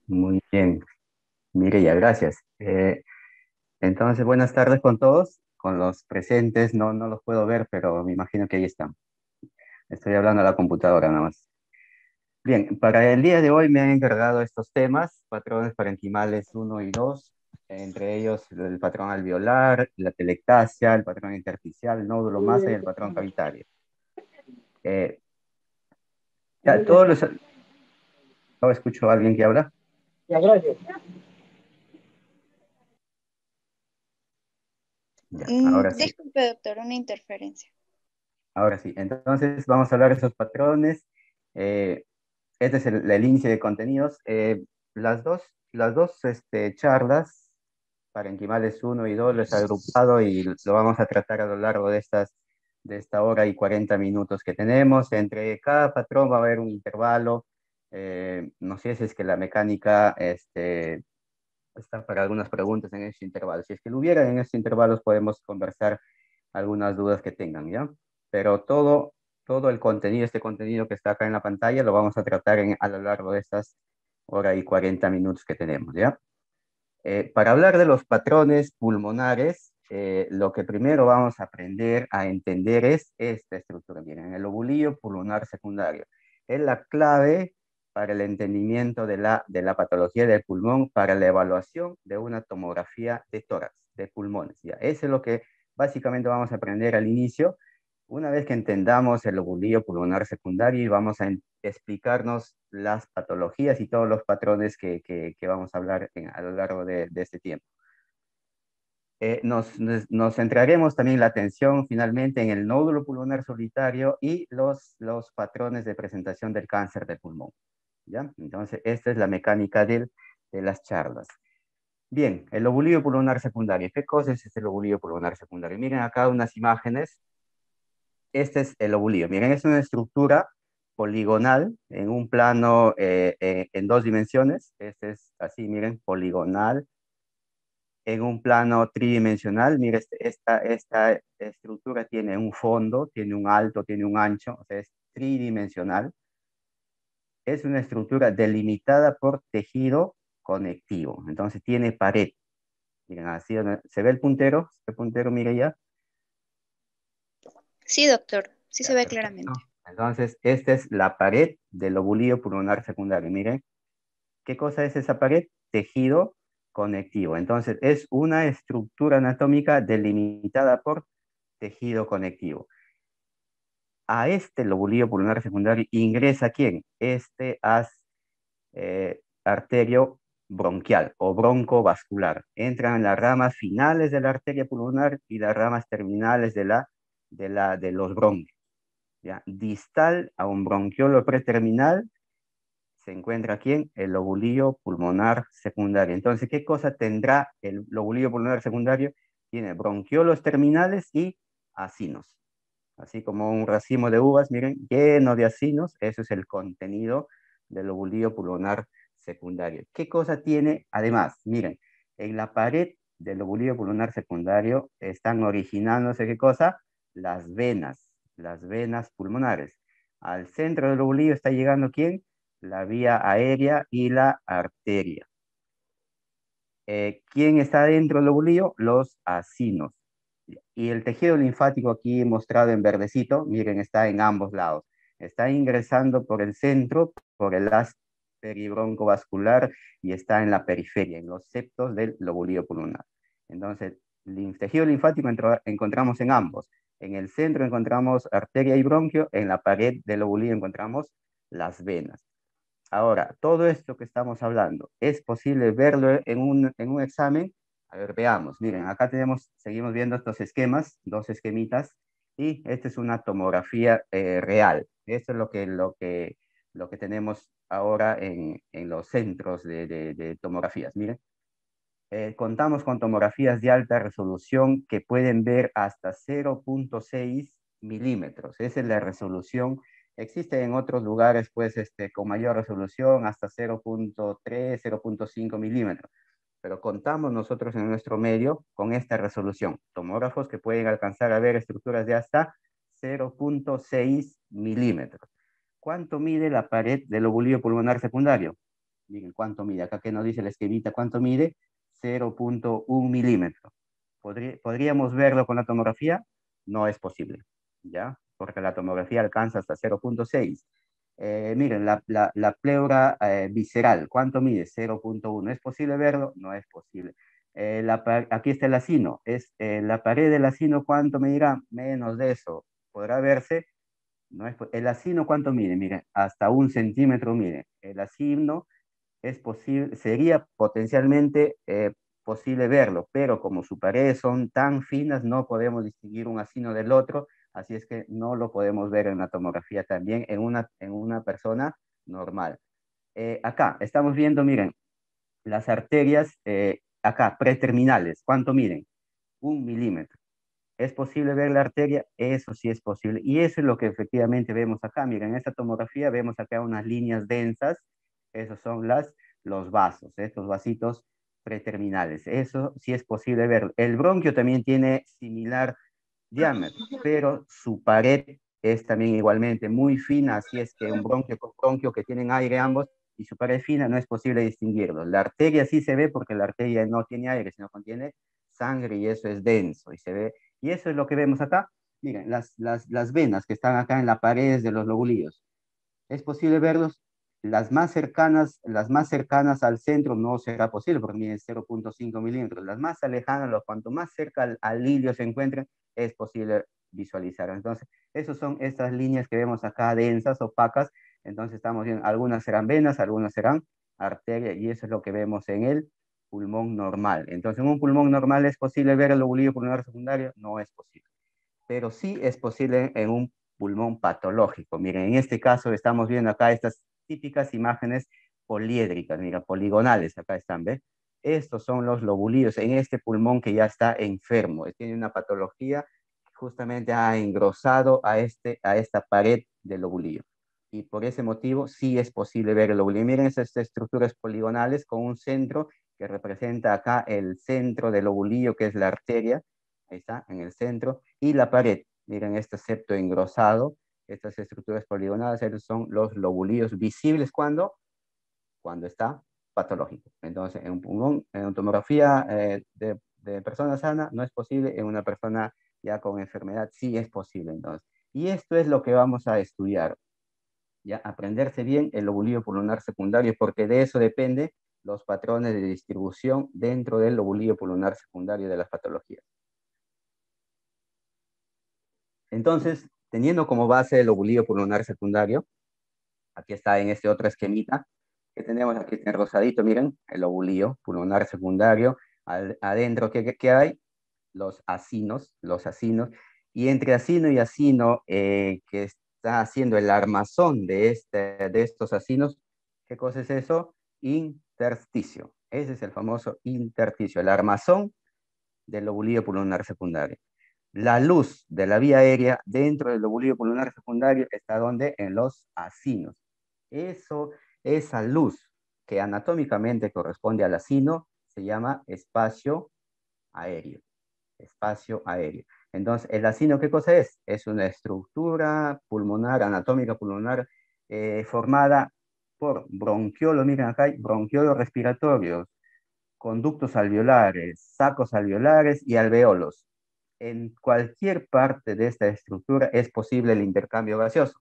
Muy bien, Mireya, gracias. Entonces, buenas tardes con todos, con los presentes, no los puedo ver, pero me imagino que ahí están. Estoy hablando a la computadora nada más. Bien, para el día de hoy me han encargado estos temas, patrones parenquimales uno y 2, entre ellos el patrón alveolar, la telectasia, el patrón intersticial, el nódulo masa y el patrón cavitario. Eh, ya, todos los... ¿No escucho a alguien que habla? Ya, gracias. Ya, ahora sí. Disculpe, doctor, una interferencia. Ahora sí, entonces vamos a hablar de esos patrones. Eh, este es el índice de contenidos. Las dos charlas, parenquimales uno y 2 los he agrupado y lo vamos a tratar a lo largo de esta hora y 40 minutos que tenemos. Entre cada patrón va a haber un intervalo. No sé si es que la mecánica está para algunas preguntas en ese intervalo. Si es que lo hubiera en estos intervalos, podemos conversar algunas dudas que tengan, ¿ya? Pero todo el contenido, este contenido que está acá en la pantalla, lo vamos a tratar a lo largo de estas hora y 40 minutos que tenemos, ¿ya? Para hablar de los patrones pulmonares, lo que primero vamos a aprender a entender es esta estructura. Miren, el lobulillo pulmonar secundario. Es la clave para el entendimiento de la patología del pulmón, para la evaluación de una tomografía de tórax, de pulmones. ¿Ya? Eso es lo que básicamente vamos a aprender al inicio. Una vez que entendamos el lobulillo pulmonar secundario y vamos a explicarnos las patologías y todos los patrones que vamos a hablar a lo largo de este tiempo. Nos centraremos también la atención finalmente en el nódulo pulmonar solitario y los patrones de presentación del cáncer de pulmón. ¿Ya? Entonces, esta es la mecánica de las charlas. Bien, el lobulillo pulmonar secundario. ¿Qué cosa es este lobulillo pulmonar secundario? Miren acá unas imágenes. Este es el lobulillo. Miren, es una estructura poligonal en un plano en dos dimensiones. Este es así, miren, poligonal en un plano tridimensional. Miren, esta estructura tiene un fondo, tiene un alto, tiene un ancho, o sea, es tridimensional. Es una estructura delimitada por tejido conectivo. Entonces tiene pared. Miren, así, ¿se ve el puntero? El puntero, mire ya. Sí, doctor, sí se Ya, ve perfecto. claramente. Entonces, esta es la pared del lobulillo pulmonar secundario. Miren, ¿qué cosa es esa pared? Tejido conectivo. Entonces, es una estructura anatómica delimitada por tejido conectivo. A este lobulillo pulmonar secundario ingresa ¿quién? Arterio bronquial o broncovascular. Entran en las ramas finales de la arteria pulmonar y las ramas terminales de los bronquios. ¿Ya? Distal a un bronquiolo preterminal se encuentra aquí en el lobulillo pulmonar secundario. Entonces, ¿qué cosa tendrá el lobulillo pulmonar secundario? Tiene bronquiolos terminales y acinos. Así como un racimo de uvas, miren, lleno de acinos, eso es el contenido del lobulillo pulmonar secundario. ¿Qué cosa tiene? Además, miren, en la pared del lobulillo pulmonar secundario están originándose, ¿qué cosa? Las venas pulmonares. Al centro del lobulillo está llegando ¿quién? La vía aérea y la arteria. ¿Quién está dentro del lobulillo? Los acinos. Y el tejido linfático aquí mostrado en verdecito, miren, está en ambos lados. Está ingresando por el centro, por el haz peribroncovascular y está en la periferia, en los septos del lobulillo pulmonar. Entonces, el tejido linfático encontramos en ambos. En el centro encontramos arteria y bronquio, en la pared del lobulillo encontramos las venas. Ahora, todo esto que estamos hablando, ¿es posible verlo en un examen? A ver, veamos. Miren, acá seguimos viendo estos esquemas, dos esquemitas, y esta es una tomografía real. Esto es lo que tenemos ahora en los centros de tomografías. Miren, contamos con tomografías de alta resolución que pueden ver hasta 0,6 milímetros. Esa es la resolución. Existe en otros lugares, pues, con mayor resolución, hasta 0,3, 0,5 milímetros. Pero contamos nosotros en nuestro medio con esta resolución. Tomógrafos que pueden alcanzar a ver estructuras de hasta 0,6 milímetros. ¿Cuánto mide la pared del lobulillo pulmonar secundario? Miren cuánto mide. Acá que nos dice la esquemita cuánto mide, 0.1 milímetro. ¿Podríamos verlo con la tomografía? No es posible, ¿ya? Porque la tomografía alcanza hasta 0.6. Miren, la pleura visceral, ¿cuánto mide? 0.1. ¿Es posible verlo? No es posible. Aquí está el acino. La pared del acino, ¿cuánto medirá? Menos de eso. ¿Podrá verse? No es, el acino, ¿cuánto mide? Miren, hasta 1 centímetro mide. El acino es posible, sería potencialmente posible verlo, pero como sus paredes son tan finas, no podemos distinguir un acino del otro, así es que no lo podemos ver en la tomografía también en una persona normal. Acá estamos viendo, miren, las arterias acá, preterminales, ¿cuánto miden? 1 milímetro. ¿Es posible ver la arteria? Eso sí es posible. Y eso es lo que efectivamente vemos acá. Miren, en esta tomografía vemos acá unas líneas densas. Esos son los vasos, estos vasitos preterminales. Eso sí es posible ver. El bronquio también tiene similar diámetro, pero su pared es también igualmente muy fina, así es que un bronquio con bronquio que tienen aire ambos y su pared fina no es posible distinguirlo. La arteria sí se ve porque la arteria no tiene aire, sino contiene sangre y eso es denso y se ve. Y eso es lo que vemos acá. Miren, las venas que están acá en las paredes de los lobulillos. ¿Es posible verlos? Las más cercanas al centro no será posible porque miden 0.5 milímetros. Las más alejadas, cuanto más cerca al hilio se encuentren, es posible visualizar. Entonces, esas son estas líneas que vemos acá densas, opacas. Entonces, estamos viendo, algunas serán venas, algunas serán arterias, y eso es lo que vemos en el pulmón normal. Entonces, en un pulmón normal, ¿es posible ver el lobulillo pulmonar secundario? No es posible, pero sí es posible en un pulmón patológico. Miren, en este caso estamos viendo acá estas típicas imágenes poliédricas, mira, poligonales, acá están, ¿ves? Estos son los lobulillos en este pulmón que ya está enfermo, tiene una patología que justamente ha engrosado a esta pared del lobulillo. Y por ese motivo sí es posible ver el lobulillo. Miren esas estructuras poligonales con un centro que representa acá el centro del lobulillo, que es la arteria, ahí está, en el centro, y la pared. Miren este septo engrosado, estas estructuras poligonales, esos son los lobulillos visibles cuando está patológico. Entonces, en un pulmón, en una tomografía de persona sana no es posible, en una persona ya con enfermedad sí es posible. Entonces, y esto es lo que vamos a estudiar, ya aprenderse bien el lobulillo pulmonar secundario, porque de eso depende los patrones de distribución dentro del lobulillo pulmonar secundario de las patologías. Entonces, teniendo como base el lobulillo pulmonar secundario, aquí está en este otro esquemita que tenemos aquí en rosadito, miren, el lobulillo pulmonar secundario, adentro, ¿qué hay? Los acinos, y entre acino y acino, que está haciendo el armazón de estos acinos, ¿qué cosa es eso? Intersticio. Ese es el famoso intersticio, el armazón del lobulillo pulmonar secundario. La luz de la vía aérea dentro del lobulillo pulmonar secundario está donde? En los acinos. Esa luz que anatómicamente corresponde al acino se llama espacio aéreo. Espacio aéreo. Entonces, ¿el acino qué cosa es? Es una estructura pulmonar, anatómica pulmonar, formada por bronquiolos, miren acá hay bronquiolos respiratorios, conductos alveolares, sacos alveolares y alveolos. En cualquier parte de esta estructura es posible el intercambio gaseoso.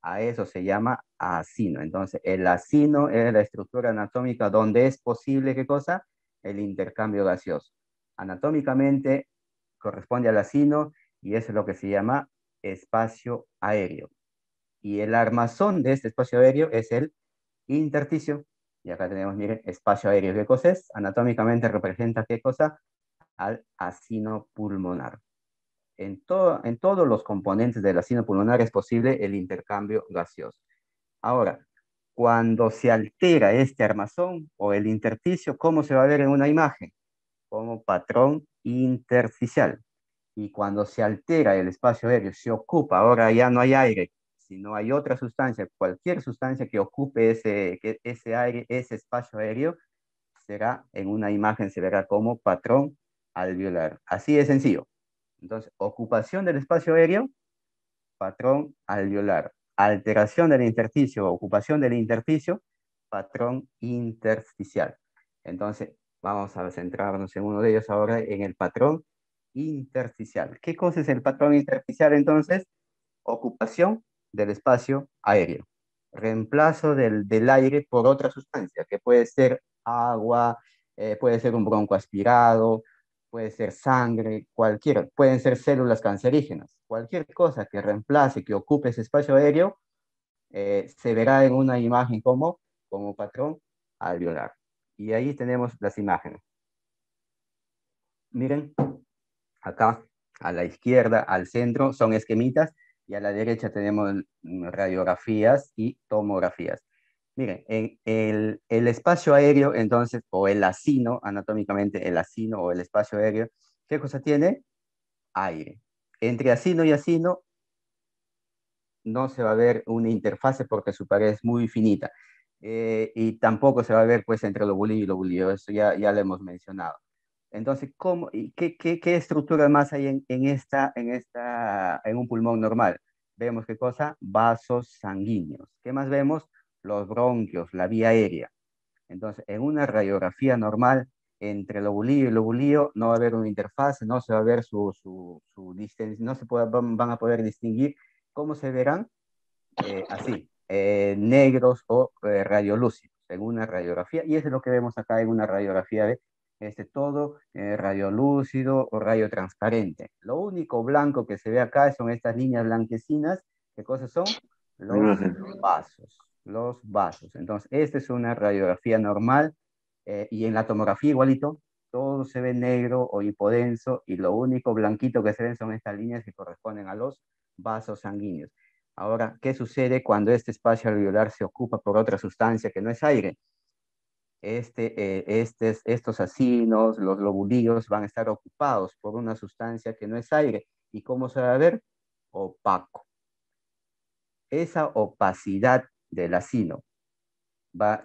A eso se llama acino. Entonces, el acino es la estructura anatómica donde es posible, ¿qué cosa? El intercambio gaseoso. Anatómicamente corresponde al acino y eso es lo que se llama espacio aéreo. Y el armazón de este espacio aéreo es el intersticio. Y acá tenemos, miren, espacio aéreo. ¿Qué cosa es? Anatómicamente representa ¿qué cosa? Al acino pulmonar. En todos los componentes del acino pulmonar es posible el intercambio gaseoso. Ahora, cuando se altera este armazón o el intersticio, ¿cómo se va a ver en una imagen? Como patrón intersticial. Y cuando se altera el espacio aéreo, se ocupa, ahora ya no hay aire, sino hay otra sustancia, cualquier sustancia que ocupe ese aire, ese espacio aéreo, será en una imagen, se verá como patrón alveolar. Así de sencillo. Entonces, ocupación del espacio aéreo, patrón alveolar. Alteración del intersticio, ocupación del intersticio, patrón intersticial. Entonces, vamos a centrarnos en uno de ellos ahora, en el patrón intersticial. ¿Qué cosa es el patrón intersticial entonces? Ocupación del espacio aéreo. Reemplazo del aire por otra sustancia, que puede ser agua, puede ser un bronco aspirado, puede ser sangre, cualquier, pueden ser células cancerígenas. Cualquier cosa que reemplace, que ocupe ese espacio aéreo, se verá en una imagen como patrón alveolar. Y ahí tenemos las imágenes. Miren, acá a la izquierda, al centro, son esquemitas y a la derecha tenemos radiografías y tomografías. Miren, en el espacio aéreo, entonces, o el acino, anatómicamente el acino o el espacio aéreo, ¿qué cosa tiene? Aire. Entre acino y acino no se va a ver una interfase porque su pared es muy finita. Y tampoco se va a ver pues entre lobulillo y lobulillo, eso ya lo hemos mencionado. Entonces, ¿cómo, y qué estructura más hay en un pulmón normal? Vemos qué cosa, vasos sanguíneos. ¿Qué más vemos? Los bronquios, la vía aérea. Entonces, en una radiografía normal, entre lobulillo y lobulillo no va a haber una interfaz, no se va a ver su distancia, no se van a poder distinguir. ¿Cómo se verán? Así, negros o radiolúcidos en una radiografía, y eso es lo que vemos acá en una radiografía de todo radiolúcido o radio transparente. Lo único blanco que se ve acá son estas líneas blanquecinas. ¿Qué cosas son? Los vasos, los vasos. Entonces, esta es una radiografía normal, y en la tomografía igualito, todo se ve negro o hipodenso, y lo único blanquito que se ven son estas líneas que corresponden a los vasos sanguíneos. Ahora, ¿qué sucede cuando este espacio alveolar se ocupa por otra sustancia que no es aire? Estos acinos, los lobulillos van a estar ocupados por una sustancia que no es aire. ¿Y cómo se va a ver? Opaco. Esa opacidad del acino,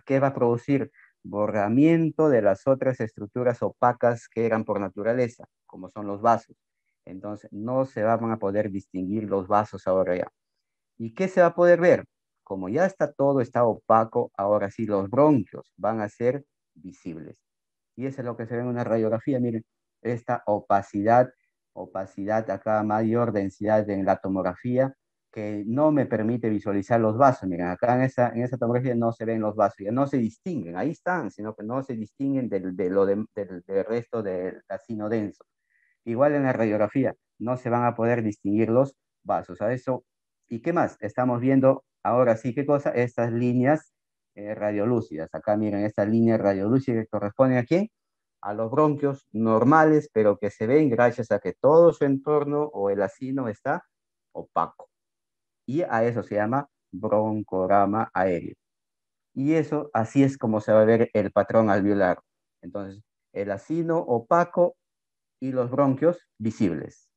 ¿qué va a producir? Borramiento de las otras estructuras opacas que eran por naturaleza, como son los vasos. Entonces, no se van a poder distinguir los vasos ahora ya. ¿Y qué se va a poder ver? Como ya está opaco, ahora sí los bronquios van a ser visibles. Y eso es lo que se ve en una radiografía. Miren, esta opacidad acá, mayor densidad en la tomografía, que no me permite visualizar los vasos. Miren, acá en esa tomografía no se ven los vasos, ya no se distinguen, ahí están, sino que no se distinguen del resto del acino denso. Igual en la radiografía, no se van a poder distinguir los vasos. A eso, ¿y qué más? Estamos viendo ahora sí, ¿qué cosa? Estas líneas radiolúcidas. Acá miren, estas líneas radiolúcidas que corresponden a quién? A los bronquios normales, pero que se ven gracias a que todo su entorno o el acino está opaco. Y a eso se llama broncograma aéreo. Y eso, así es como se va a ver el patrón alveolar. Entonces, el acino opaco y los bronquios visibles.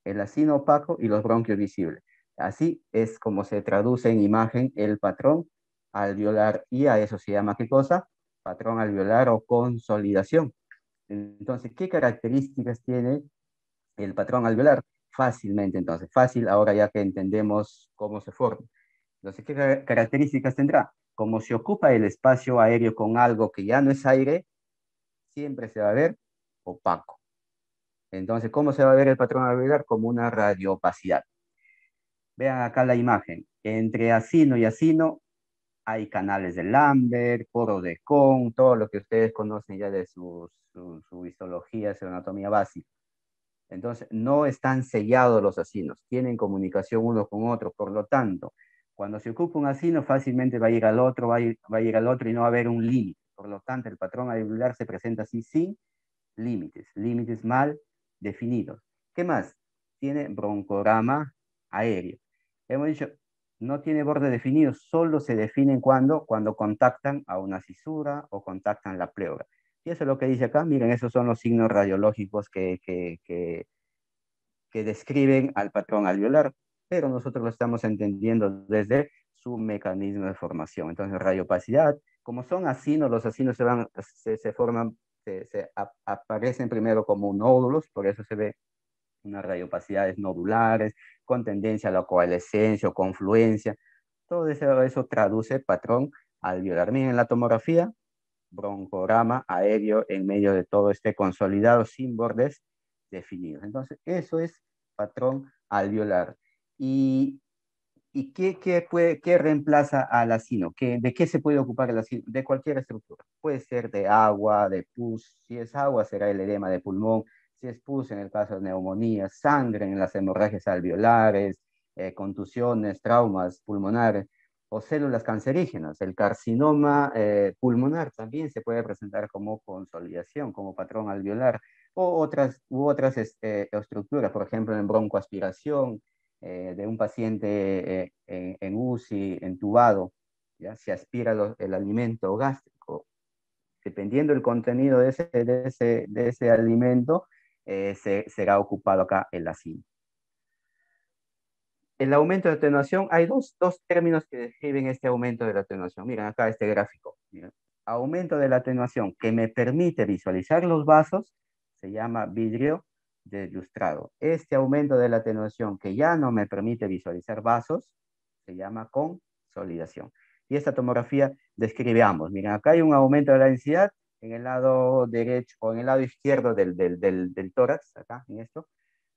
El acino opaco y los bronquios visibles. Así es como se traduce en imagen el patrón alveolar, y a eso se llama ¿qué cosa? Patrón alveolar o consolidación. Entonces, ¿qué características tiene el patrón alveolar? Fácilmente, entonces, fácil ahora ya que entendemos cómo se forma. Entonces, ¿qué características tendrá? Como se ocupa el espacio aéreo con algo que ya no es aire, siempre se va a ver opaco. Entonces, ¿cómo se va a ver el patrón alveolar? Como una radioopacidad. Vean acá la imagen. Entre acino y acino hay canales de Lambert, poros de Kohn, todo lo que ustedes conocen ya de su histología, su anatomía básica. Entonces, no están sellados los acinos, tienen comunicación uno con otro. Por lo tanto, cuando se ocupa un acino, fácilmente va a ir al otro, va a ir al otro y no va a haber un límite. Por lo tanto, el patrón alveolar se presenta así sin límites mal definidos. ¿Qué más? Tiene broncograma aéreo. Hemos dicho, no tiene borde definido, solo se definen cuando contactan a una fisura o contactan la pleura. Y eso es lo que dice acá. Miren, esos son los signos radiológicos que describen al patrón alveolar, pero nosotros lo estamos entendiendo desde su mecanismo de formación. Entonces, radiopacidad, como son acinos, los acinos se forman, aparecen primero como nódulos, por eso se ve unas radiopacidades nodulares, con tendencia a la coalescencia o confluencia. Todo eso traduce patrón alveolar. Miren la tomografía, broncograma aéreo en medio de todo este consolidado sin bordes definidos. Entonces, eso es patrón alveolar. ¿Y, qué reemplaza al acino? ¿De qué se puede ocupar el acino? De cualquier estructura. Puede ser de agua, de pus. Si es agua, será el edema de pulmón. Si es pus, en el caso de neumonía, sangre en las hemorragias alveolares, contusiones, traumas pulmonares o células cancerígenas. El carcinoma pulmonar también se puede presentar como consolidación, como patrón alveolar, o otras estructuras, por ejemplo, en broncoaspiración de un paciente en UCI, entubado, ¿ya? Se aspira el alimento gástrico. Dependiendo del contenido de ese alimento, será ocupado acá el ácido. El aumento de atenuación, hay dos términos que describen este aumento de la atenuación. Miren acá este gráfico. Miren. Aumento de la atenuación que me permite visualizar los vasos se llama vidrio deslustrado. Este aumento de la atenuación que ya no me permite visualizar vasos se llama consolidación. Y esta tomografía describe ambos. Miren, acá hay un aumento de la densidad en el lado derecho o en el lado izquierdo del tórax, acá en esto.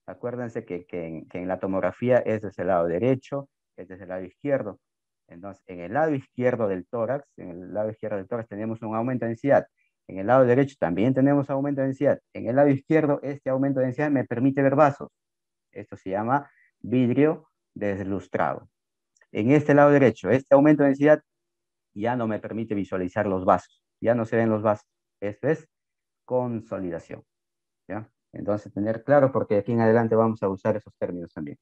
Acuérdense que en la tomografía este es el lado derecho, este es el lado izquierdo. Entonces, en el lado izquierdo del tórax, en el lado izquierdo del tórax tenemos un aumento de densidad. En el lado derecho también tenemos aumento de densidad. En el lado izquierdo, este aumento de densidad me permite ver vasos. Esto se llama vidrio deslustrado. En este lado derecho, este aumento de densidad ya no me permite visualizar los vasos. Ya no se ven los vasos. Esto es consolidación. ¿Ya? Entonces, tener claro, porque de aquí en adelante vamos a usar esos términos también.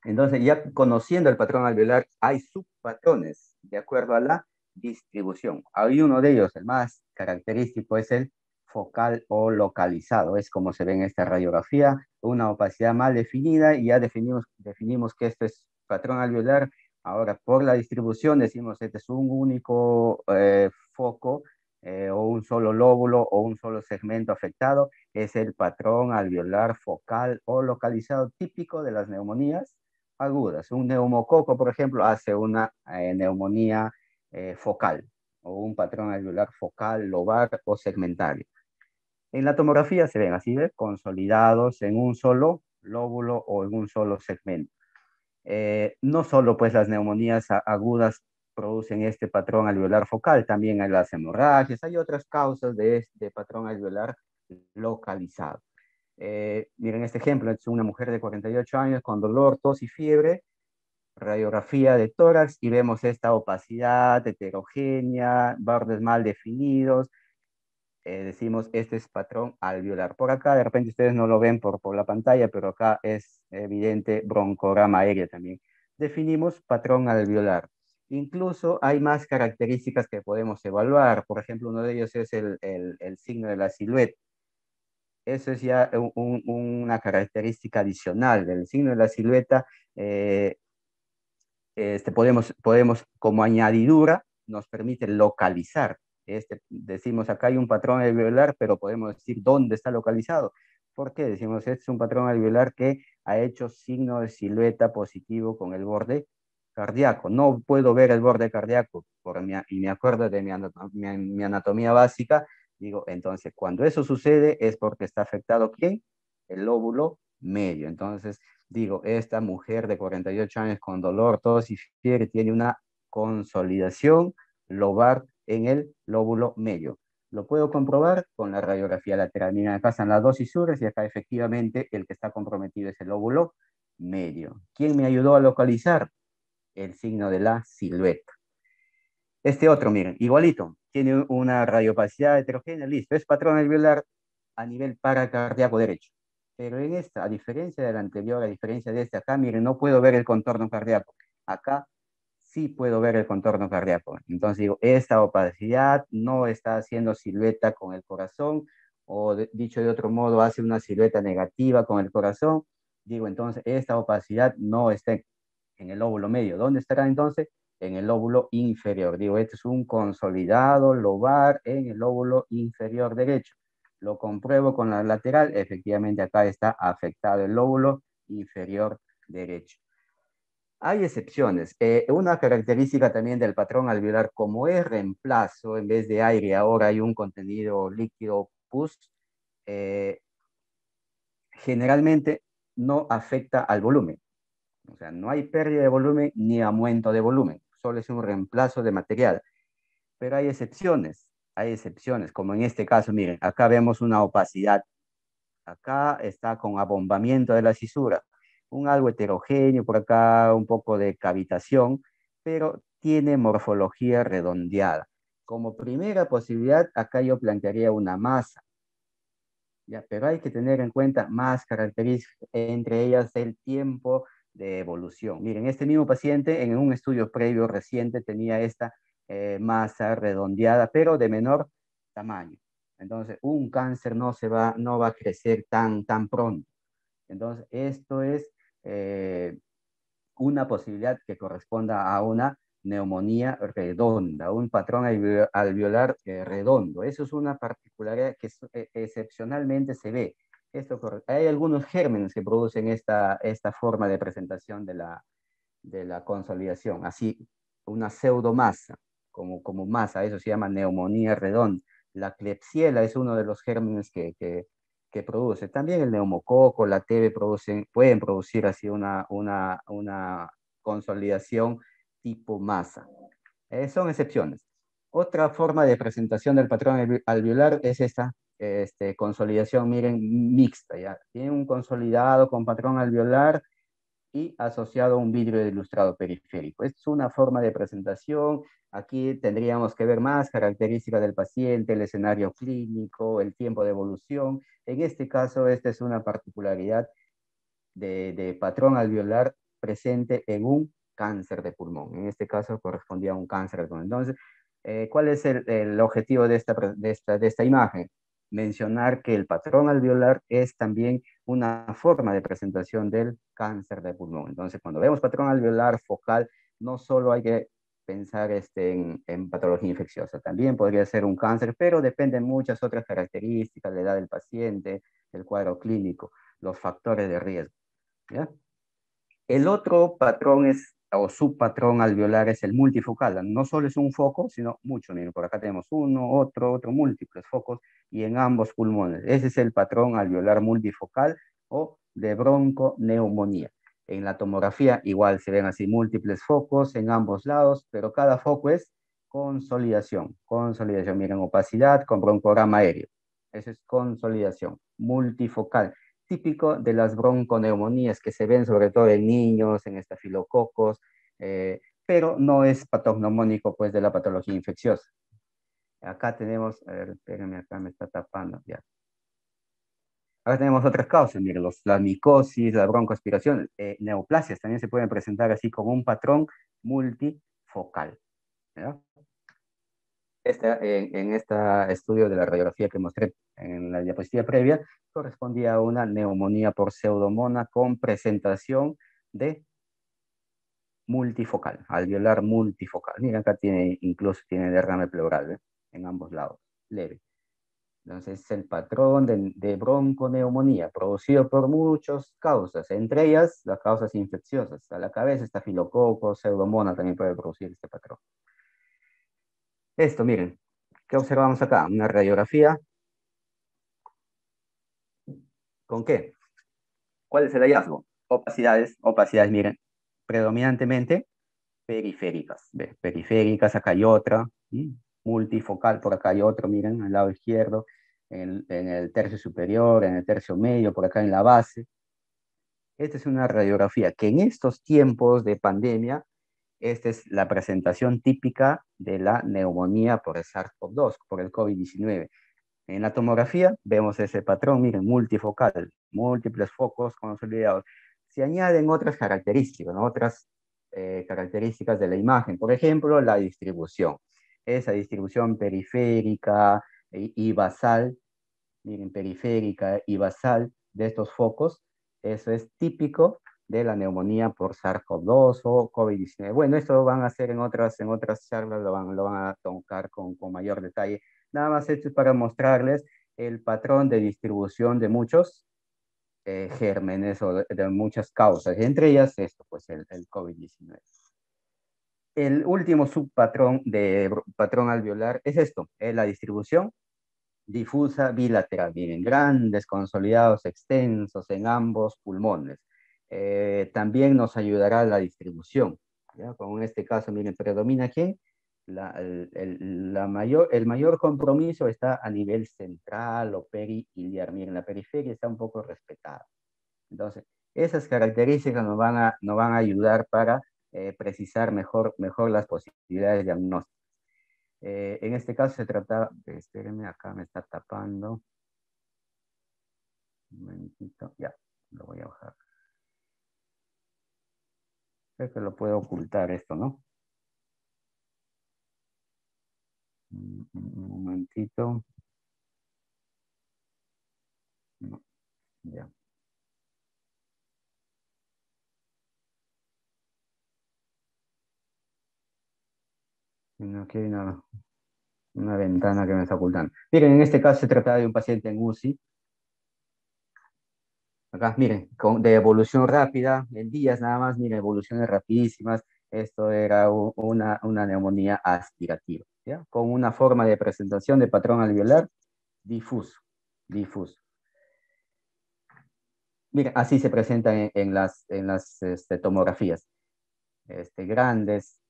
Entonces, ya conociendo el patrón alveolar, hay subpatrones de acuerdo a la distribución. Hay uno de ellos, el más característico, es el focal o localizado. Es como se ve en esta radiografía, una opacidad mal definida y ya definimos que esto es patrón alveolar. Ahora, por la distribución, decimos este es un único foco o un solo lóbulo o un solo segmento afectado. Es el patrón alveolar focal o localizado típico de las neumonías agudas. Un neumococo, por ejemplo, hace una neumonía focal o un patrón alveolar focal, lobar o segmentario. En la tomografía se ven así, ¿ves? Consolidados en un solo lóbulo o en un solo segmento. No solo pues las neumonías agudas producen este patrón alveolar focal, también hay las hemorragias, hay otras causas de este patrón alveolar localizado. Miren este ejemplo, es una mujer de 48 años con dolor, tos y fiebre, radiografía de tórax y vemos esta opacidad heterogénea, bordes mal definidos. Decimos, este es patrón alveolar. Por acá, de repente ustedes no lo ven por la pantalla, pero acá es evidente broncograma aéreo también. Definimos patrón alveolar. Incluso hay más características que podemos evaluar. Por ejemplo, uno de ellos es el signo de la silueta. Eso es ya una característica adicional del signo de la silueta. Podemos, como añadidura, nos permite localizar. Decimos, acá hay un patrón alveolar, pero podemos decir dónde está localizado. ¿Por qué? Decimos, este es un patrón alveolar que ha hecho signo de silueta positivo con el borde cardíaco. No puedo ver el borde cardíaco y me acuerdo de mi anatomía básica. Digo, entonces, cuando eso sucede es porque está afectado ¿quién? El lóbulo medio. Entonces, digo, esta mujer de 48 años con dolor, tos y fiebre tiene una consolidación lobar en el lóbulo medio. Lo puedo comprobar con la radiografía lateral. Miren, acá están las dos fisuras y acá efectivamente el que está comprometido es el lóbulo medio. ¿Quién me ayudó a localizar? El signo de la silueta. Este otro, miren, igualito, tiene una radiopacidad heterogénea, listo, es patrón alveolar a nivel paracardíaco derecho. Pero en esta, a diferencia del anterior, a diferencia de este acá, miren, no puedo ver el contorno cardíaco. Acá sí puedo ver el contorno cardíaco. Entonces digo, esta opacidad no está haciendo silueta con el corazón, o dicho de otro modo, hace una silueta negativa con el corazón. Digo, entonces, esta opacidad no está en el lóbulo medio. ¿Dónde estará entonces? En el lóbulo inferior. Digo, este es un consolidado lobar en el lóbulo inferior derecho. Lo compruebo con la lateral, efectivamente acá está afectado el lóbulo inferior derecho. Hay excepciones. Una característica también del patrón alveolar, como es reemplazo, en vez de aire, ahora hay un contenido líquido pus, eh, generalmente no afecta al volumen. O sea, no hay pérdida de volumen ni aumento de volumen, solo es un reemplazo de material. Pero hay excepciones, como en este caso, miren, acá vemos una opacidad, acá está con abombamiento de la cisura, un algo heterogéneo, por acá un poco de cavitación, pero tiene morfología redondeada. Como primera posibilidad, acá yo plantearía una masa, ¿ya? Pero hay que tener en cuenta más características, entre ellas el tiempo de evolución. Miren, este mismo paciente en un estudio previo reciente tenía esta masa redondeada, pero de menor tamaño. Entonces, un cáncer no va a crecer tan pronto. Entonces, esto es una posibilidad que corresponda a una neumonía redonda, un patrón alveolar redondo. Eso es una particularidad que excepcionalmente se ve. Hay algunos gérmenes que producen esta forma de presentación de la consolidación, así una pseudomasa, como masa, eso se llama neumonía redonda. La Klebsiella es uno de los gérmenes que produce. También el neumococo, la TB pueden producir así una consolidación tipo masa. Son excepciones. Otra forma de presentación del patrón alveolar es esta consolidación, miren, mixta, ¿ya? Tiene un consolidado con patrón alveolar y asociado a un vidrio ilustrado periférico. Esta es una forma de presentación. Aquí tendríamos que ver más características del paciente, el escenario clínico, el tiempo de evolución. En este caso, esta es una particularidad de patrón alveolar presente en un cáncer de pulmón. En este caso correspondía a un cáncer de pulmón. Entonces, ¿cuál es el objetivo de esta imagen? Mencionar que el patrón alveolar es también una forma de presentación del cáncer de pulmón. Entonces, cuando vemos patrón alveolar focal, no solo hay que pensar en patología infecciosa, también podría ser un cáncer, pero dependen muchas otras características, la edad del paciente, el cuadro clínico, los factores de riesgo. ¿Ya? El otro patrón o subpatrón alveolar es el multifocal. No solo es un foco, sino mucho. Miren, por acá tenemos uno, otro, múltiples focos y en ambos pulmones. Ese es el patrón alveolar multifocal o de bronconeumonía. En la tomografía igual se ven así múltiples focos en ambos lados, pero cada foco es consolidación. Consolidación, miren, opacidad con broncograma aéreo. Eso es consolidación multifocal, típico de las bronconeumonías que se ven sobre todo en niños, en estafilococos, pero no es patognomónico pues de la patología infecciosa. Acá tenemos, a ver, espérenme, acá me está tapando, ya. Ahora tenemos otras causas, miren, la micosis, la broncoaspiración, neoplasias también se pueden presentar así como un patrón multifocal. ¿Ya? En este estudio de la radiografía que mostré en la diapositiva previa, correspondía a una neumonía por pseudomona con presentación de multifocal, alveolar multifocal. Mira, acá incluso tiene derrame pleural, ¿eh? En ambos lados, leve. Entonces, es el patrón de bronconeumonía, producido por muchas causas, entre ellas las causas infecciosas. A la cabeza, estafilococo, pseudomonas también puede producir este patrón. Esto, miren, ¿qué observamos acá? Una radiografía. ¿Con qué? ¿Cuál es el hallazgo? Opacidades, miren, predominantemente periféricas. ¿Ve? Periféricas, acá hay otra, ¿sí? Multifocal, por acá hay otro, miren, al lado izquierdo, en el tercio superior, en el tercio medio, por acá en la base. Esta es una radiografía que en estos tiempos de pandemia, esta es la presentación típica de la neumonía por el SARS-CoV-2, por el COVID-19. En la tomografía vemos ese patrón, miren, multifocal, múltiples focos consolidados. Se añaden otras características, ¿no? Otras características de la imagen. Por ejemplo, la distribución. Esa distribución periférica y basal, miren, periférica y basal de estos focos, eso es típico de la neumonía por SARS-CoV-2 o COVID-19. Bueno, esto lo van a hacer en otras charlas, lo van a tocar con mayor detalle. Nada más esto es para mostrarles el patrón de distribución de muchos gérmenes o de muchas causas, entre ellas esto, pues el COVID-19. El último subpatrón de patrón alveolar es esto, es la distribución difusa bilateral. Miren, grandes, consolidados, extensos en ambos pulmones. También nos ayudará la distribución. ¿Ya? Como en este caso, miren, predomina quién. El mayor compromiso está a nivel central o periliar. Miren, la periferia está un poco respetada. Entonces, esas características nos van a ayudar para precisar mejor las posibilidades diagnósticas. En este caso se trata, espérenme, acá me está tapando. Un momentito, ya, lo voy a bajar. Creo que lo puedo ocultar esto, ¿no? Un momentito. No, ya. Aquí hay una ventana que me está ocultando. Miren, en este caso se trata de un paciente en UCI. Acá, miren, de evolución rápida, en días nada más, miren, evoluciones rapidísimas. Esto era una neumonía aspirativa, ¿ya? Con una forma de presentación de patrón alveolar difuso, difuso. Miren, así se presenta en las tomografías. Grandes,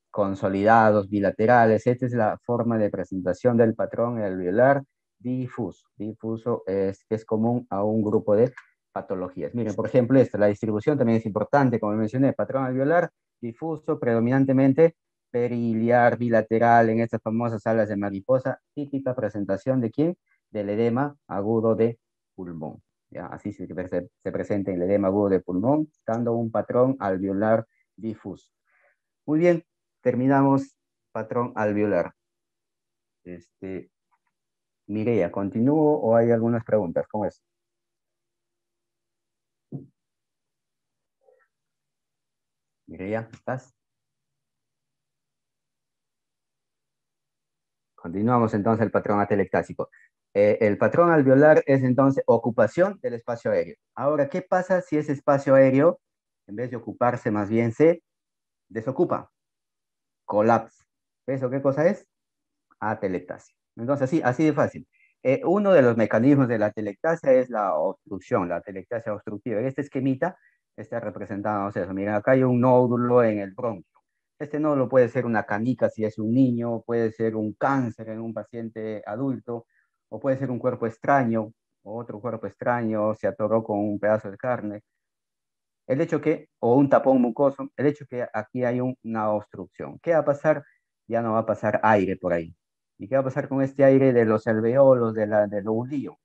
consolidados, bilaterales. Esta es la forma de presentación del patrón alveolar difuso. Difuso es común a un grupo de patologías. Miren, por ejemplo, la distribución también es importante, como mencioné, patrón alveolar difuso, predominantemente periliar, bilateral, en estas famosas alas de mariposa, típica presentación de ¿quién? Del edema agudo de pulmón. ¿Ya? Así se presenta el edema agudo de pulmón, dando un patrón alveolar difuso. Muy bien, terminamos patrón alveolar. Mireia, ¿continúo o hay algunas preguntas? ¿Cómo es? Mireia, ¿estás? Continuamos entonces el patrón atelectásico. El patrón alveolar es entonces ocupación del espacio aéreo. Ahora, ¿qué pasa si ese espacio aéreo, en vez de ocuparse, más bien se desocupa? Colapsa. ¿Eso qué cosa es? Atelectasia. Entonces, así de fácil. Uno de los mecanismos de la atelectasia es la obstrucción, la atelectasia obstructiva. En este esquemita está representado, o sea, miren, acá hay un nódulo en el bronquio. Este nódulo puede ser una canica si es un niño, puede ser un cáncer en un paciente adulto, o puede ser un cuerpo extraño, o otro cuerpo extraño se atoró con un pedazo de carne. O un tapón mucoso, el hecho que aquí hay una obstrucción. ¿Qué va a pasar? Ya no va a pasar aire por ahí. ¿Y qué va a pasar con este aire de los alveolos, del lobulillo,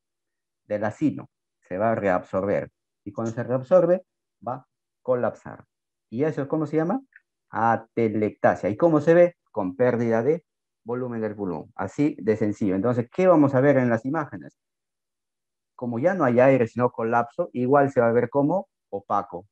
del acino? Se va a reabsorber. Y cuando se reabsorbe, va a colapsar. ¿Y eso cómo se llama? Atelectasia. ¿Y cómo se ve? Con pérdida de volumen del pulmón. Así de sencillo. Entonces, ¿qué vamos a ver en las imágenes? Como ya no hay aire, sino colapso, igual se va a ver como opaco.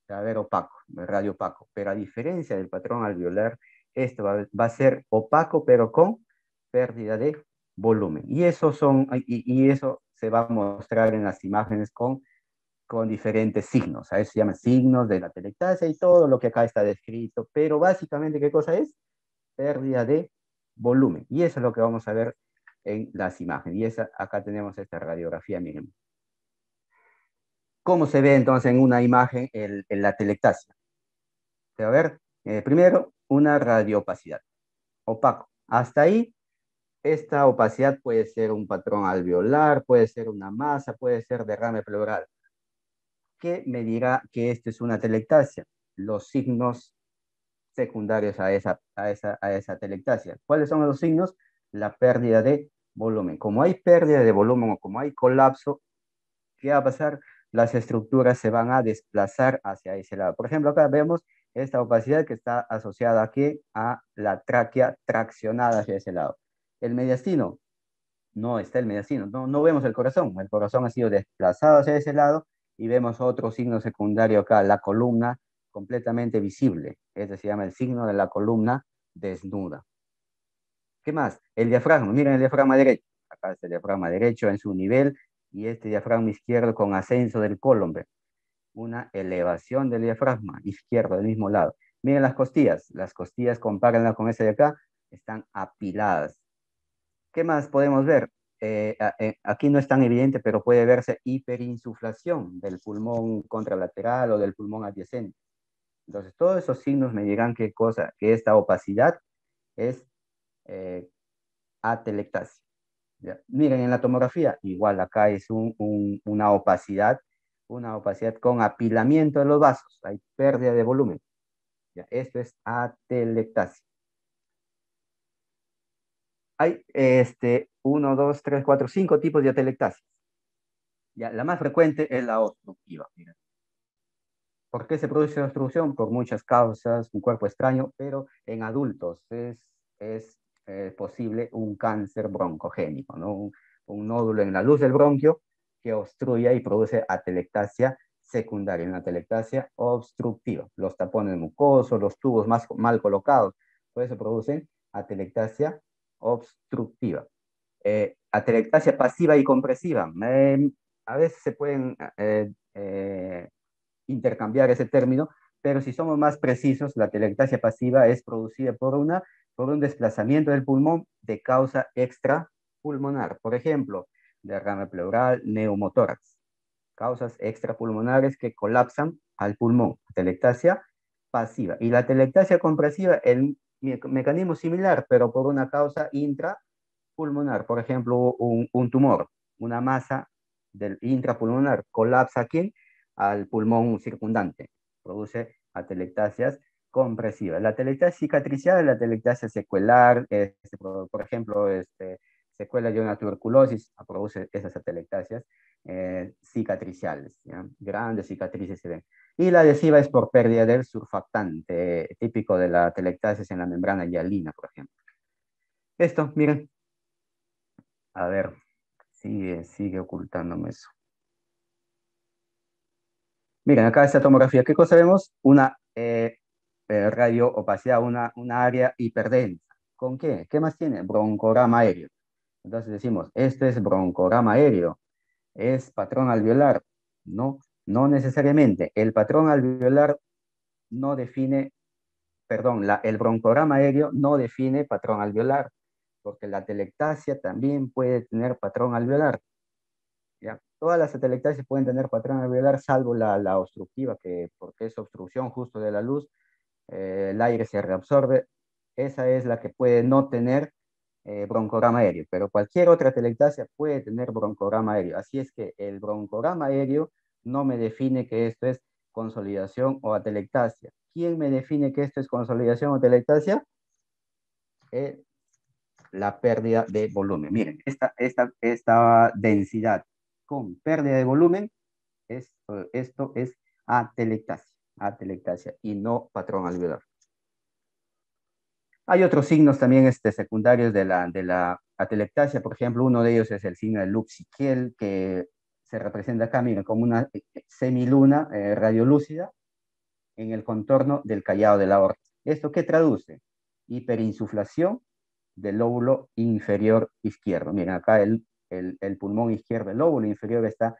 Se va a ver opaco, radio opaco. Pero a diferencia del patrón alveolar, esto va a ser opaco, pero con pérdida de volumen. Y eso se va a mostrar en las imágenes con diferentes signos. A eso se llaman signos de la atelectasia y todo lo que acá está descrito. Pero básicamente, ¿qué cosa es? Pérdida de volumen. Y eso es lo que vamos a ver en las imágenes. Acá tenemos esta radiografía, miren. ¿Cómo se ve entonces en una imagen la atelectasia? Se va a ver, primero, una radioopacidad, opaco. Hasta ahí, esta opacidad puede ser un patrón alveolar, puede ser una masa, puede ser derrame pleural. ¿Qué me dirá que esto es una telectasia? Los signos secundarios a esa telectasia. ¿Cuáles son los signos? La pérdida de volumen. Como hay pérdida de volumen o como hay colapso, ¿qué va a pasar? Las estructuras se van a desplazar hacia ese lado. Por ejemplo, acá vemos esta opacidad que está asociada aquí a la tráquea traccionada hacia ese lado. El mediastino, no está el mediastino, no vemos el corazón ha sido desplazado hacia ese lado y vemos otro signo secundario acá, la columna completamente visible, este se llama el signo de la columna desnuda. ¿Qué más? El diafragma, miren el diafragma derecho, acá está el diafragma derecho en su nivel y este diafragma izquierdo con ascenso del colon, ¿ve? Una elevación del diafragma izquierdo del mismo lado. Miren las costillas, compárenlas con esa de acá, están apiladas. ¿Qué más podemos ver? Aquí no es tan evidente, pero puede verse hiperinsuflación del pulmón contralateral o del pulmón adyacente. Entonces, todos esos signos me dirán qué cosa, que esta opacidad es eh, atelectasia. ¿Ya? Miren, en la tomografía, igual acá es una opacidad con apilamiento de los vasos, hay pérdida de volumen. ¿Ya? Esto es atelectasia. Hay 1, 2, 3, 4, 5 tipos de atelectasias. ¿Ya? La más frecuente es la obstructiva. Miren. ¿Por qué se produce la obstrucción? Por muchas causas, un cuerpo extraño, pero en adultos es posible un cáncer broncogénico, ¿no? Un nódulo en la luz del bronquio que obstruye y produce atelectasia secundaria, una atelectasia obstructiva. Los tapones mucosos, los tubos mal colocados, todo eso producen atelectasia obstructiva. Atelectasia pasiva y compresiva. A veces se pueden intercambiar ese término, pero si somos más precisos, la atelectasia pasiva es producida por un desplazamiento del pulmón de causa extrapulmonar. Por ejemplo, derrame pleural, neumotórax. Causas extrapulmonares que colapsan al pulmón. Atelectasia pasiva. Y la atelectasia compresiva, el mecanismo similar, pero por una causa intrapulmonar. Por ejemplo, un tumor, una masa del intrapulmonar colapsa aquí al pulmón circundante. Produce atelectasias compresivas. La atelectasia cicatricial, la atelectasia secuelar, por ejemplo, secuela de una tuberculosis, produce esas atelectasias cicatriciales, ¿ya? Grandes cicatrices se ven. Y la adhesiva es por pérdida del surfactante, típico de la atelectasis en la membrana hialina, por ejemplo. Esto, miren, a ver, sigue ocultándome eso. Miren, acá esta tomografía, ¿qué cosa vemos? Una radio opacidad, una área hiperdensa. ¿Con qué? ¿Qué más tiene? Broncograma aéreo. Entonces decimos, este es broncograma aéreo. ¿Es patrón alveolar? No, no necesariamente. El patrón alveolar no define, perdón, el broncograma aéreo no define patrón alveolar, porque la atelectasia también puede tener patrón alveolar. ¿Ya? Todas las atelectasias pueden tener patrón alveolar, salvo la obstructiva, porque es obstrucción justo de la luz, el aire se reabsorbe. Esa es la que puede no tener broncograma aéreo, pero cualquier otra atelectasia puede tener broncograma aéreo. Así es que el broncograma aéreo no me define que esto es consolidación o atelectasia. ¿Quién me define que esto es consolidación o atelectasia? La pérdida de volumen. Miren, esta densidad con pérdida de volumen, esto es atelectasia y no patrón alveolar. Hay otros signos también secundarios de la atelectasia, por ejemplo, uno de ellos es el signo de Lux-Sikiel, que se representa acá, miren, como una semiluna radiolúcida en el contorno del callado de la aorta. ¿Esto qué traduce? Hiperinsuflación del lóbulo inferior izquierdo. Miren, acá el pulmón izquierdo, el lóbulo inferior está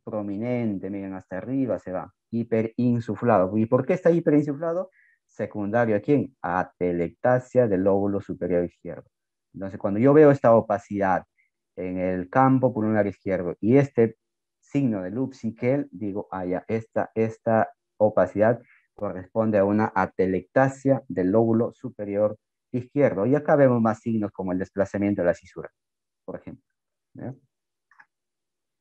prominente, miren, hasta arriba se va, hiperinsuflado. ¿Y por qué está hiperinsuflado? Secundario a quién? A atelectasia del lóbulo superior izquierdo. Entonces, cuando yo veo esta opacidad en el campo pulmonar izquierdo y este signo de Lux-Sikiel, digo, ya, esta opacidad corresponde a una atelectasia del lóbulo superior izquierdo. Y acá vemos más signos como el desplazamiento de la cisura, por ejemplo. ¿Ya?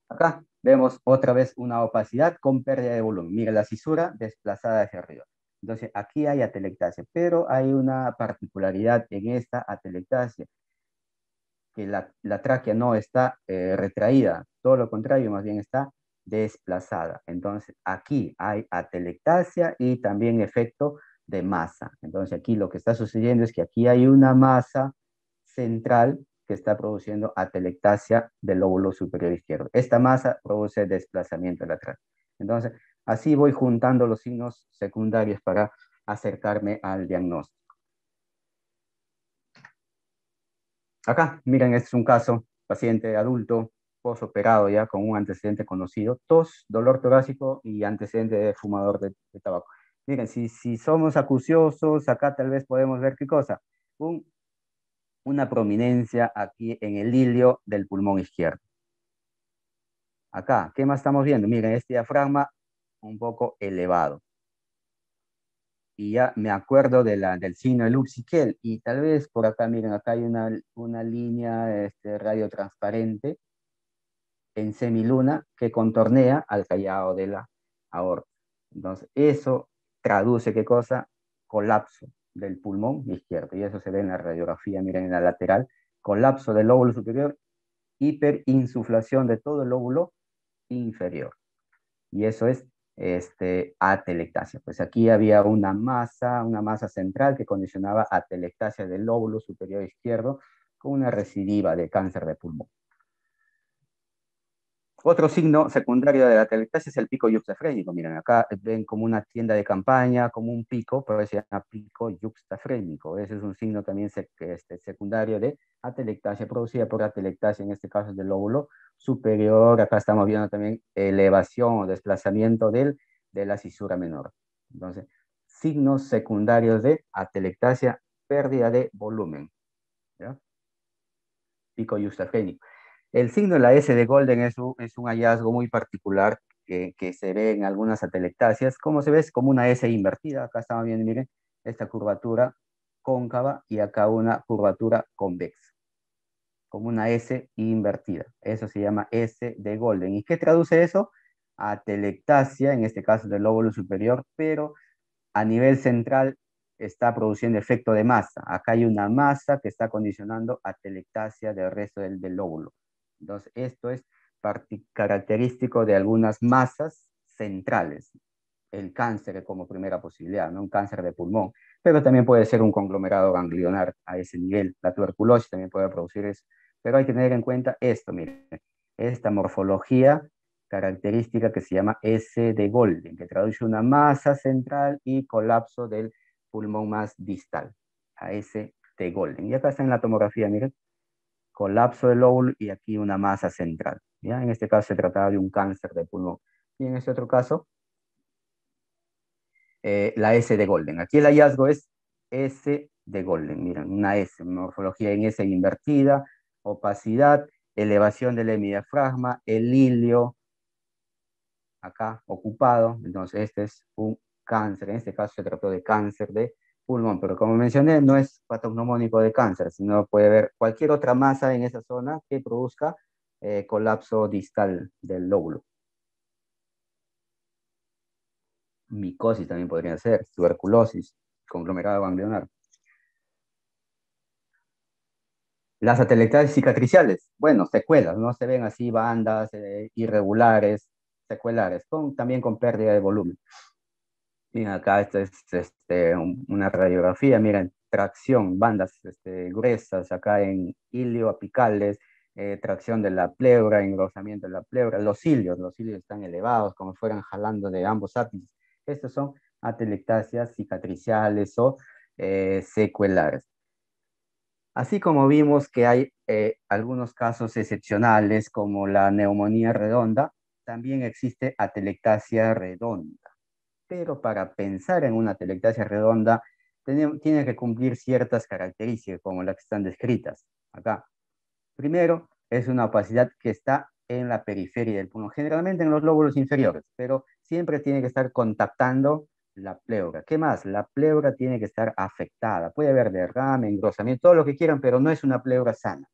Acá vemos otra vez una opacidad con pérdida de volumen. Mira la cisura desplazada hacia arriba. Entonces aquí hay atelectasia, pero hay una particularidad en esta atelectasia, que la tráquea no está retraída, todo lo contrario, más bien está desplazada. Entonces aquí hay atelectasia y también efecto de masa. Entonces aquí lo que está sucediendo es que aquí hay una masa central que está produciendo atelectasia del lóbulo superior izquierdo. Esta masa produce desplazamiento de la tráquea. Entonces así voy juntando los signos secundarios para acercarme al diagnóstico. Acá, miren, este es un caso, paciente adulto, posoperado ya con un antecedente conocido, tos, dolor torácico y antecedente de fumador de tabaco. Miren, si somos acuciosos, acá tal vez podemos ver qué cosa, un, una prominencia aquí en el ilio del pulmón izquierdo. Acá, ¿qué más estamos viendo? Miren, este diafragma un poco elevado. Y ya me acuerdo del signo de Lux-Siquel, y tal vez por acá, miren, acá hay una línea radiotransparente en semiluna que contornea al callado de la aorta. Entonces, eso traduce qué cosa? Colapso del pulmón izquierdo. Y eso se ve en la radiografía, miren, en la lateral. Colapso del lóbulo superior, hiperinsuflación de todo el lóbulo inferior. Y eso es atelectasia. Pues aquí había una masa central que condicionaba atelectasia del lóbulo superior izquierdo con una recidiva de cáncer de pulmón. Otro signo secundario de la atelectasia es el pico yuxtafrénico. Miren, acá ven como una tienda de campaña, como un pico, pero se llama pico yuxtafrénico. Ese es un signo también secundario de atelectasia, producida por atelectasia, en este caso del lóbulo superior. Acá estamos viendo también elevación o desplazamiento de la cisura menor. Entonces, signos secundarios de atelectasia, pérdida de volumen. ¿Ya? Pico yuxtafrénico. El signo de la S de Golden es un hallazgo muy particular que se ve en algunas atelectasias. ¿Cómo se ve? Es como una S invertida. Acá estamos viendo, miren, esta curvatura cóncava y acá una curvatura convexa, como una S invertida. Eso se llama S de Golden. ¿Y qué traduce eso? Atelectasia, en este caso del lóbulo superior, pero a nivel central está produciendo efecto de masa. Acá hay una masa que está condicionando atelectasia del resto del lóbulo. Entonces, esto es característico de algunas masas centrales. El cáncer como primera posibilidad, ¿no? Un cáncer de pulmón, pero también puede ser un conglomerado ganglionar a ese nivel. La tuberculosis también puede producir eso. Pero hay que tener en cuenta esto, miren, esta morfología característica que se llama S de Golden, que traduce una masa central y colapso del pulmón más distal, a S de Golden. Y acá está en la tomografía, miren, colapso del lóbulo y aquí una masa central. ¿Ya? En este caso se trataba de un cáncer de pulmón. Y en este otro caso, la S de Golden. Aquí el hallazgo es S de Golden. Miren, una S, morfología en S invertida, opacidad, elevación del hemidiafragma, el ilio acá ocupado. Entonces, este es un cáncer. En este caso se trató de cáncer de pulmón, pero como mencioné, no es patognomónico de cáncer, sino puede haber cualquier otra masa en esa zona que produzca colapso distal del lóbulo. Micosis también podría ser, tuberculosis, conglomerado ganglionar. Las atelectasias cicatriciales, bueno, secuelas, no se ven así bandas irregulares, secuelares, también con pérdida de volumen. Miren, acá esta es una radiografía, miren, tracción, bandas gruesas acá en ilioapicales, tracción de la pleura, engrosamiento de la pleura, los cilios están elevados, como fueran jalando de ambos ápices. Estos son atelectasias cicatriciales o secuelares. Así como vimos que hay algunos casos excepcionales como la neumonía redonda, también existe atelectasia redonda. Pero para pensar en una atelectasia redonda, tiene que cumplir ciertas características como las que están descritas acá. Primero, es una opacidad que está en la periferia del pulmón, generalmente en los lóbulos inferiores, pero siempre tiene que estar contactando la pleura. ¿Qué más? La pleura tiene que estar afectada. Puede haber derrame, engrosamiento, todo lo que quieran, pero no es una pleura sana.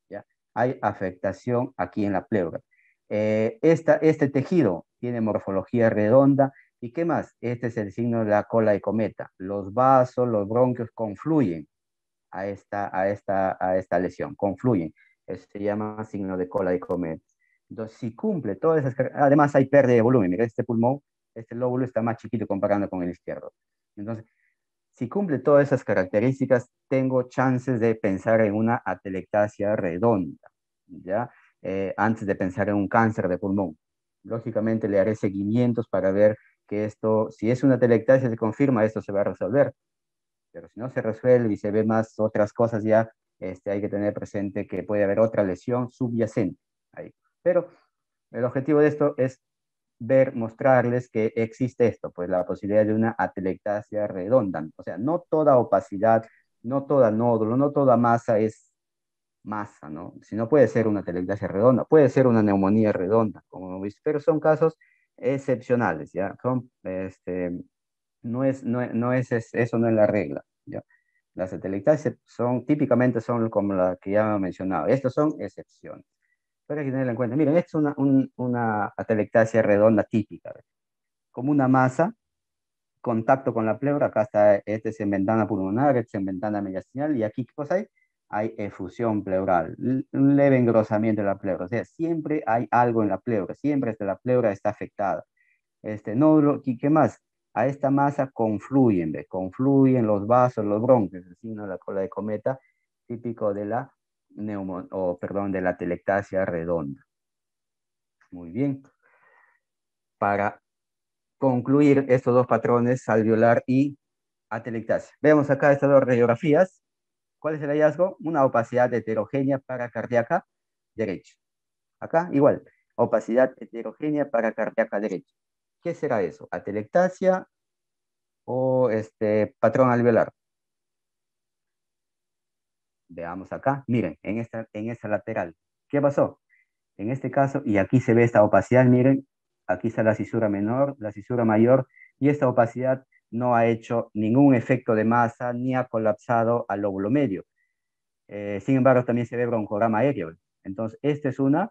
¿Ya? Hay afectación aquí en la pleura. Este tejido tiene morfología redonda. ¿Y qué más? Este es el signo de la cola de cometa. Los vasos, los bronquios confluyen a esta lesión, confluyen. Eso se llama signo de cola de cometa. Entonces, si cumple todas esas además hay pérdida de volumen. Mira, este pulmón, este lóbulo está más chiquito comparando con el izquierdo. Entonces, si cumple todas esas características, tengo chances de pensar en una atelectasia redonda, ¿ya? Antes de pensar en un cáncer de pulmón. Lógicamente le haré seguimientos para ver que esto, si es una atelectasia, se confirma, esto se va a resolver. Pero si no se resuelve y se ve más otras cosas ya, hay que tener presente que puede haber otra lesión subyacente. ahí. Pero el objetivo de esto es mostrarles que existe esto, pues la posibilidad de una atelectasia redonda. O sea, no toda opacidad, no toda nódulo, no toda masa es masa, ¿no? Si no puede ser una atelectasia redonda, puede ser una neumonía redonda, como hemos visto, pero son casos excepcionales, ¿ya? Eso no es la regla, ¿ya? Las atelectasias típicamente son como la que ya he mencionado. Estas son excepciones. Pero hay que tenerlo en cuenta. Miren, esta es una atelectasia redonda típica, ¿ves? Como una masa, contacto con la pleura. Acá está, este es en ventana pulmonar, este es en ventana mediastinal, y aquí, ¿qué cosa hay? Hay efusión pleural, un leve engrosamiento de la pleura. O sea, siempre hay algo en la pleura, siempre la pleura está afectada. Este nódulo, ¿y qué más? A esta masa confluyen, ¿ve? Confluyen los vasos, los bronquios, así, ¿no? La cola de cometa, típico de la de la telectasia redonda. Muy bien. Para concluir estos dos patrones, alveolar y atelectasia. Vemos acá estas dos radiografías. ¿Cuál es el hallazgo? Una opacidad heterogénea paracardíaca derecha. Acá igual, opacidad heterogénea paracardíaca derecha. ¿Qué será eso? ¿Atelectasia o patrón alveolar? Veamos acá. Miren, en esta lateral. ¿Qué pasó? En este caso, y aquí se ve esta opacidad, miren, aquí está la cisura menor, la cisura mayor, y esta opacidad no ha hecho ningún efecto de masa ni ha colapsado al lóbulo medio. Sin embargo, también se ve broncograma aéreo. Entonces, este es un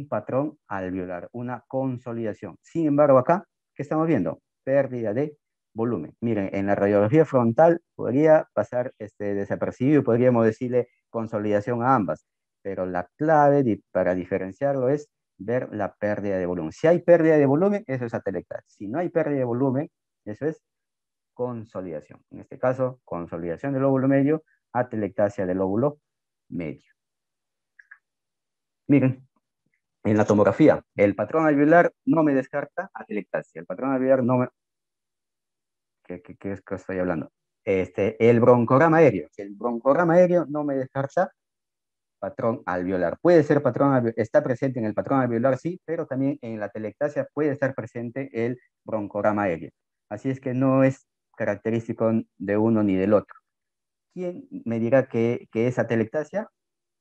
patrón alveolar, una consolidación. Sin embargo, acá, ¿qué estamos viendo? Pérdida de volumen. Miren, en la radiografía frontal podría pasar desapercibido, podríamos decirle consolidación a ambas, pero la clave para diferenciarlo es ver la pérdida de volumen. Si hay pérdida de volumen, eso es atelectasia. Si no hay pérdida de volumen, eso es consolidación. En este caso, consolidación del lóbulo medio, atelectasia del lóbulo medio. Miren, en la tomografía, el patrón alveolar no me descarta atelectasia. El patrón alveolar no me... ¿Qué es que estoy hablando? El broncograma aéreo. El broncograma aéreo no me descarta patrón alveolar. Puede ser patrón alveolar, está presente en el patrón alveolar, sí, pero también en la atelectasia puede estar presente el broncograma aéreo. Así es que no es característico de uno ni del otro. ¿Quién me dirá que es atelectasia?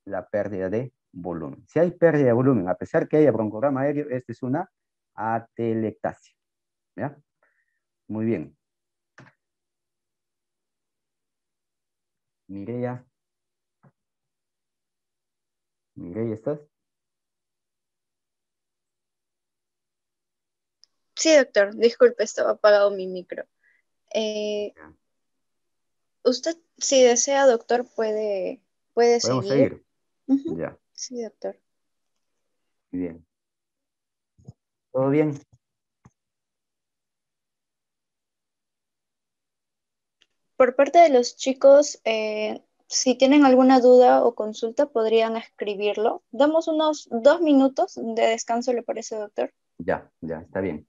La pérdida de volumen. Si hay pérdida de volumen, a pesar que haya broncograma aéreo, esta es una atelectasia. ¿Ya? Muy bien. Mireya. Mireya, ¿estás? Sí, doctor, disculpe, estaba apagado mi micro. Eh, Ya. Usted, si desea, doctor, puede Podemos seguir. seguir. Ujú. Ya. Sí, doctor. Muy bien. ¿Todo bien? Por parte de los chicos, si tienen alguna duda o consulta, podrían escribirlo. Damos unos 2 minutos de descanso, ¿le parece, doctor? Ya, ya, está bien.